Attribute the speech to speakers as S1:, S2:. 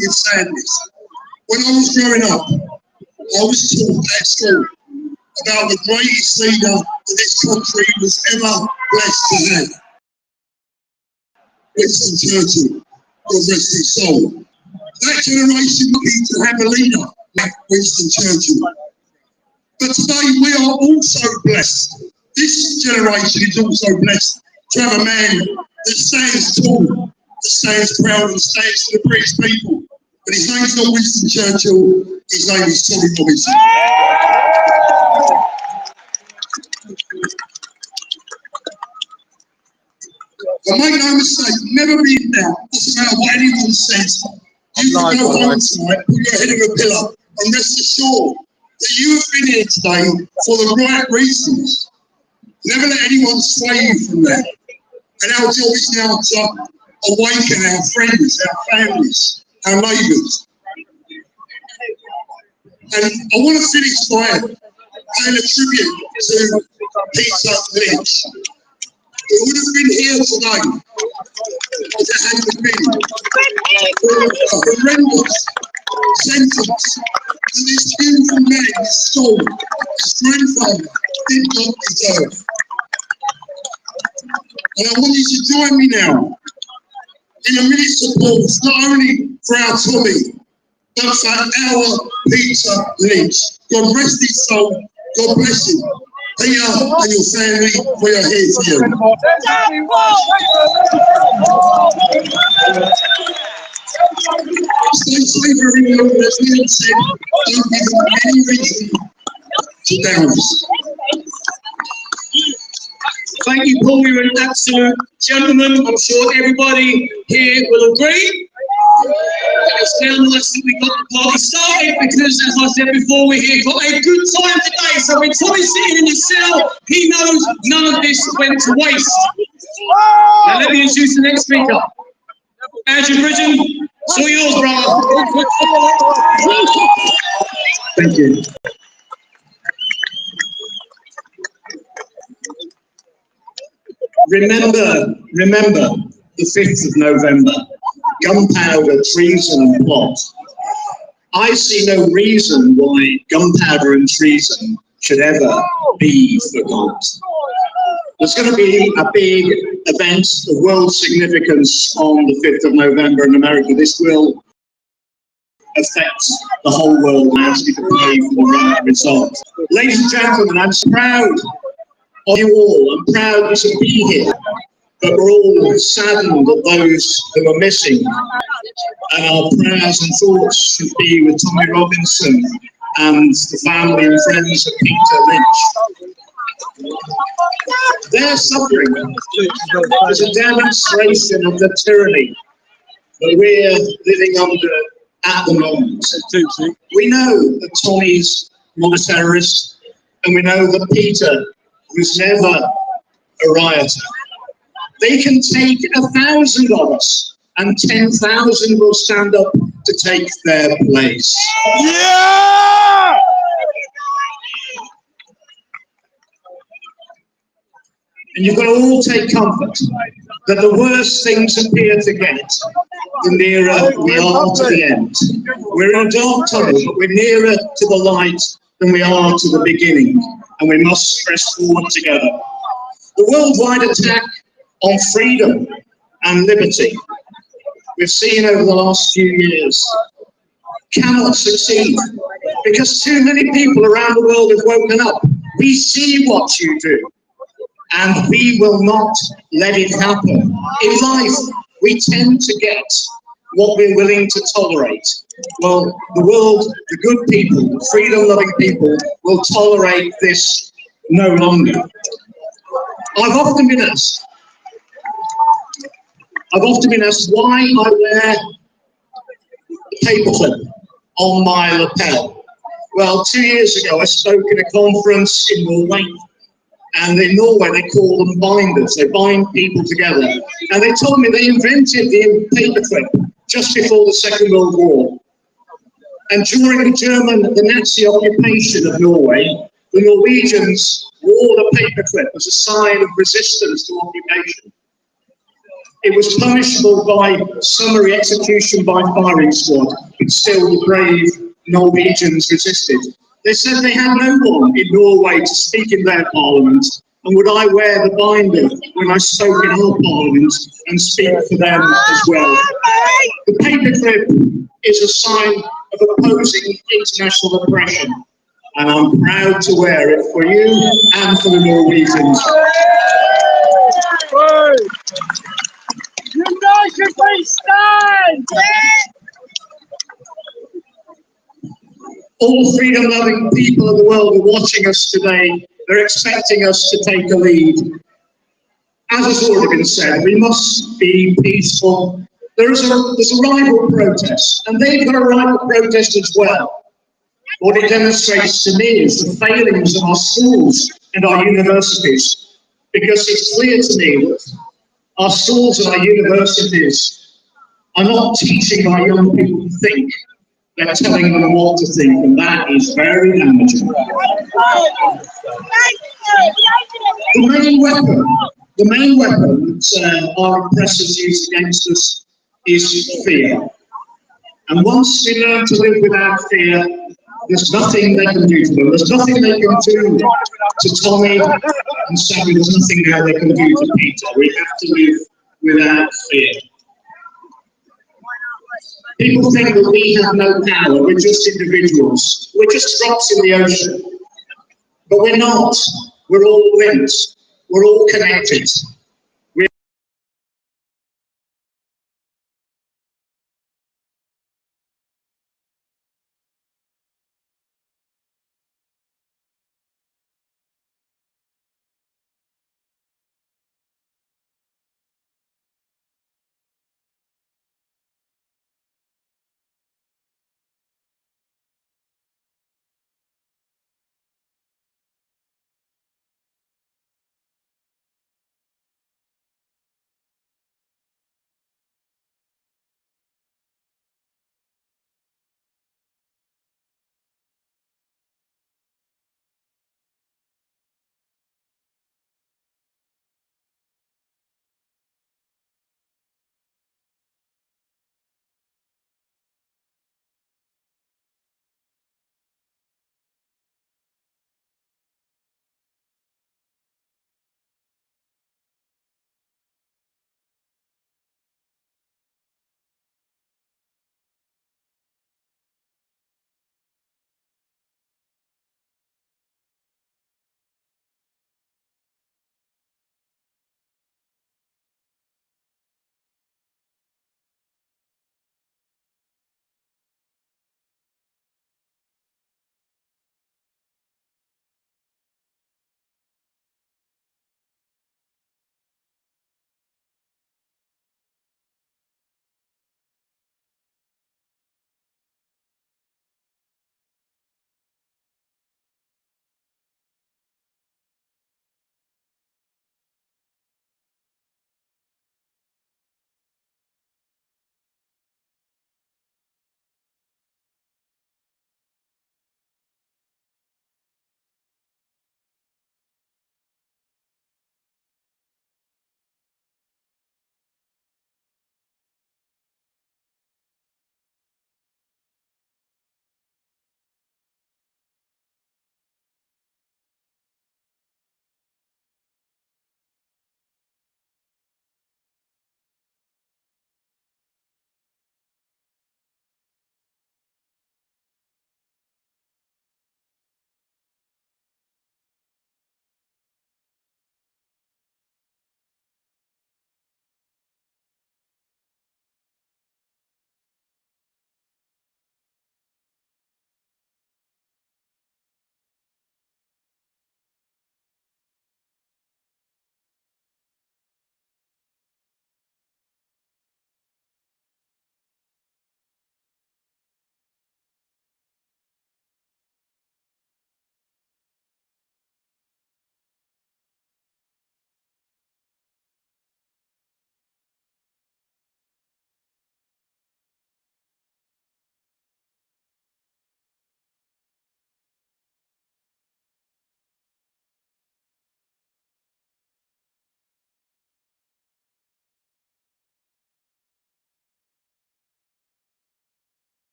S1: with sadness. When I was growing up, I was taught at school about the greatest leader that this country was ever blessed to have, Winston Churchill, God rest his soul. That generation needed to have a leader like Winston Churchill. But today we are also blessed. This generation is also blessed to have a man that stands tall, that stands proud and stands for the British people. But his name's not Winston Churchill, his name is Tommy Robinson. But make no mistake, never be in doubt. Doesn't matter what anyone says. You can go home tonight, put your head in a pillow, and rest assured that you have been here today for the right reasons. Never let anyone sway you from that. And our job is now to awaken our friends, our families, our neighbours. And I want to finish by paying a tribute to Peter Lynch. He would have been here today if it hadn't been for a horrendous sentence that this beautiful man, his soul, his grandfather, did not deserve. And I want you to join me now in a minute's applause, not only for our Tommy, but for our Peter Lynch. God rest his soul, God bless him. Peter and your family, we are here for you. Stay safe, everyone. As Leon said, don't give them any reason to down us.
S2: Thank you, Paul. You're an absolute gentleman. I'm sure everybody here will agree. It's now nice that we got the party started because, as I said before, we're here got a good time today. So when Tommy's sitting in his cell, he knows none of this went to waste. Now let me introduce the next speaker. Andrew Bridgen, it's all yours, brother.
S1: Thank you.
S2: Remember the 5th of November, gunpowder, treason and plot. I see no reason why gunpowder and treason should ever be forgot. There's going to be a big event of world significance on the 5th of November in America. This will affect the whole world and ask you to pray for the right result. Ladies and gentlemen, I'm so proud of you all. I'm proud to be here, but we're all saddened at those who are missing. And our prayers and thoughts should be with Tommy Robinson and the family and friends of Peter Lynch. Their suffering is a demonstration of the tyranny that we're living under at the moment. We know that Tommy's not a terrorist, and we know that Peter was never a rioter. They can take 1,000 of us, and 10,000 will stand up to take their place.
S3: Yeah!
S2: And you've got to all take comfort that the worse things appear to get, the nearer we are to the end. We're in a dark tunnel, but we're nearer to the light than we are to the beginning, and we must press forward together. The worldwide attack on freedom and liberty we've seen over the last few years cannot succeed because too many people around the world have woken up. We see what you do, and we will not let it happen. In life, we tend to get what we're willing to tolerate. Well, the world, the good people, the freedom-loving people will tolerate this no longer. I've often been asked why I wear a paperclip on my lapel. Well, 2 years ago, I spoke at a conference in Norway. And in Norway, they call them binders. They bind people together. And they told me they invented the paperclip just before the Second World War. And during the Nazi occupation of Norway, the Norwegians wore the paperclip as a sign of resistance to occupation. It was punishable by summary execution by firing squad, but still the brave Norwegians resisted. They said they had no one in Norway to speak in their parliament, and would I wear the binder when I spoke in our parliament and speak for them as well. The paperclip is a sign of opposing international oppression, and I'm proud to wear it for you and for the Norwegians.
S3: United we stand!
S2: All freedom-loving people of the world are watching us today. They're expecting us to take a lead. As has already been said, we must be peaceful. There's a rival protest, and they've got a rival protest as well. What it demonstrates to me is the failings of our schools and our universities, because it's clear to me that our schools and our universities are not teaching our young people to think. They're telling them what to think, and that is very damaging. The main weapon that our oppressors use against us is fear. And once we learn to live without fear, there's nothing they can do to them. There's nothing they can do to Tommy and Sammy. There's nothing there they can do to Peter. We have to live without fear. People think that we have no power, we're just individuals. We're just drops in the ocean. But we're not. We're all linked. We're all connected.